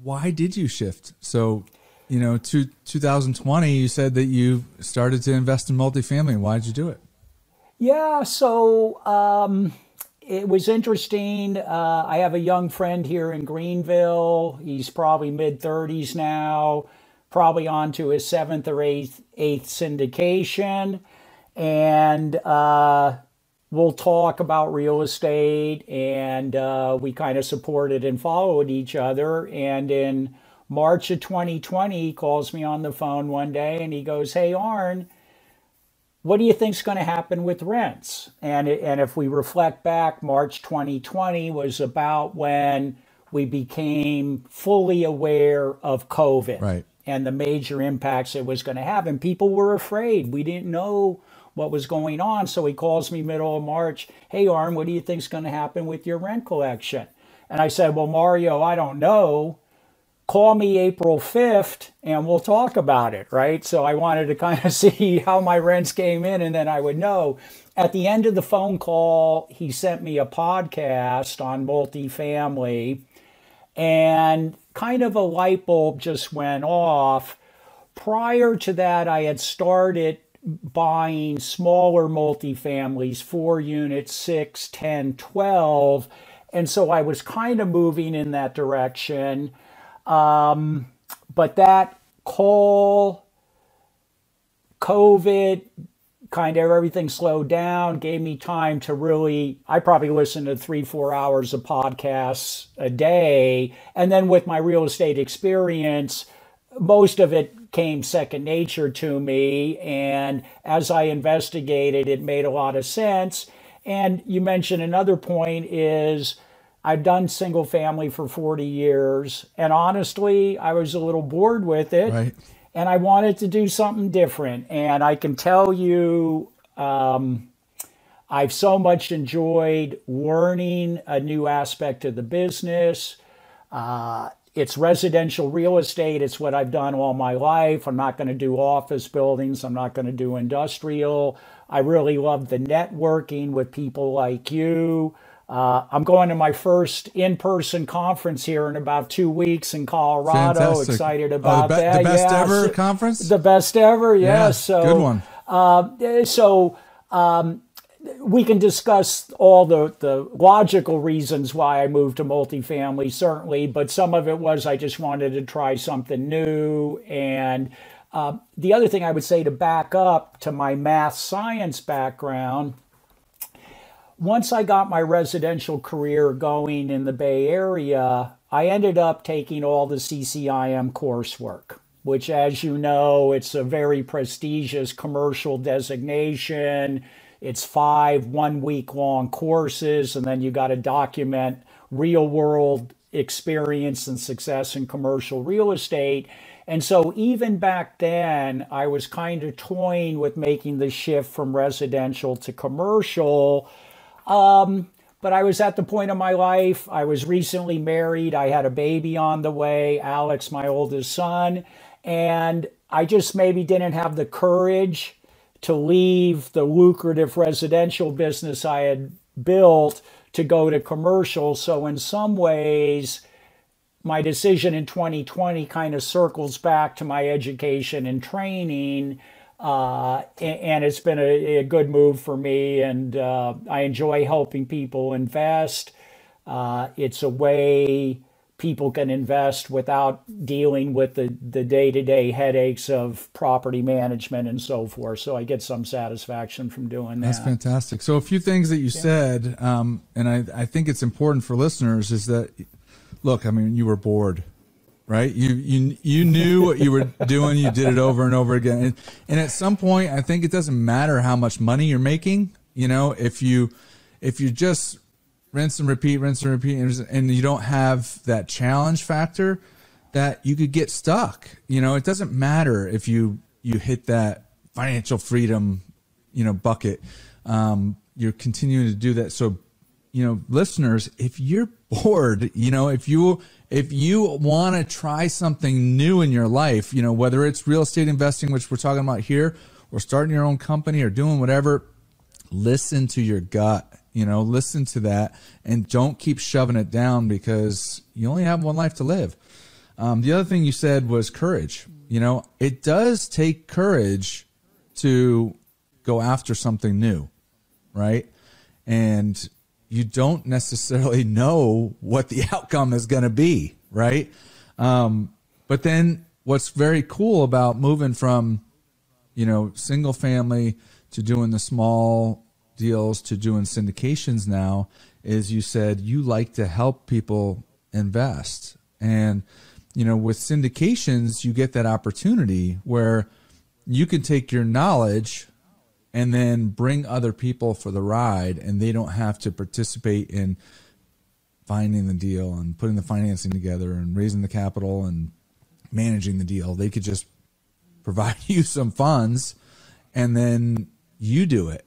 why did you shift? So, to 2020, you said that you started to invest in multifamily. Why did you do it? Yeah, so it was interesting. I have a young friend here in Greenville. He's probably mid-30s now, probably on to his seventh or eighth syndication. And we'll talk about real estate, and we kind of supported and followed each other. And in March of 2020, he calls me on the phone one day and he goes, "Hey, Arn, what do you think's going to happen with rents?" And if we reflect back, March 2020 was about when we became fully aware of COVID, right, and the major impacts it was going to have. And people were afraid. We didn't know what was going on. So he calls me middle of March, "Hey, Arn, what do you think's going to happen with your rent collection?" And I said, "Well, Mario, I don't know. Call me April 5th and we'll talk about it," right? So I wanted to kind of see how my rents came in, and then I would know. At the end of the phone call, he sent me a podcast on multifamily, and kind of a light bulb just went off. Prior to that, I had started buying smaller multifamilies, 4 units, 6, 10, 12. And so I was kind of moving in that direction. But that call, COVID, kind of everything slowed down, gave me time to really, I probably listened to 3-4 hours of podcasts a day. And then with my real estate experience, most of it came second nature to me. And as I investigated, it made a lot of sense. And you mentioned another point is, I've done single family for 40 years, and honestly, I was a little bored with it, right, and I wanted to do something different. And I can tell you, I've so much enjoyed learning a new aspect of the business. It's residential real estate. It's what I've done all my life. I'm not going to do office buildings. I'm not going to do industrial. I really love the networking with people like you. I'm going to my first in-person conference here in about 2 weeks in Colorado. Fantastic. Excited about that. The best ever conference? The best ever, yes. Yeah, so, good one. So we can discuss all the logical reasons why I moved to multifamily, certainly, but some of it was I just wanted to try something new. And the other thing I would say, to back up to my math science background, once I got my residential career going in the Bay Area, I ended up taking all the CCIM coursework, which, as you know, it's a very prestigious commercial designation. It's 5 one-week-long courses, and then you got to document real-world experience and success in commercial real estate. And so even back then, I was kind of toying with making the shift from residential to commercial. But I was at the point of my life, I was recently married, I had a baby on the way, Alex, my oldest son, and I just maybe didn't have the courage to leave the lucrative residential business I had built to go to commercial. So in some ways, my decision in 2020 kind of circles back to my education and training. And it's been a good move for me, and I enjoy helping people invest. It's a way people can invest without dealing with the day-to-day headaches of property management and so forth. So I get some satisfaction from doing that. That's fantastic. So a few things that you said, and I think it's important for listeners, is that, look, I mean, you were bored. Right? You knew what you were doing. You did it over and over again. And at some point, I think it doesn't matter how much money you're making. If you just rinse and repeat, and you don't have that challenge factor, that you could get stuck. It doesn't matter if you hit that financial freedom, bucket. You're continuing to do that. So, listeners, if you're bored, if you want to try something new in your life, whether it's real estate investing, which we're talking about here, or starting your own company or doing whatever, listen to your gut, listen to that, and don't keep shoving it down, because you only have one life to live. The other thing you said was courage. You know, it does take courage to go after something new, right? And you don't necessarily know what the outcome is going to be, right? But then what's very cool about moving from, you know, single family to doing the small deals to doing syndications now is you said you like to help people invest. And, you know, with syndications, you get that opportunity where you can take your knowledge and then bring other people for the ride, and they don't have to participate in finding the deal and putting the financing together and raising the capital and managing the deal. They could just provide you some funds and then you do it.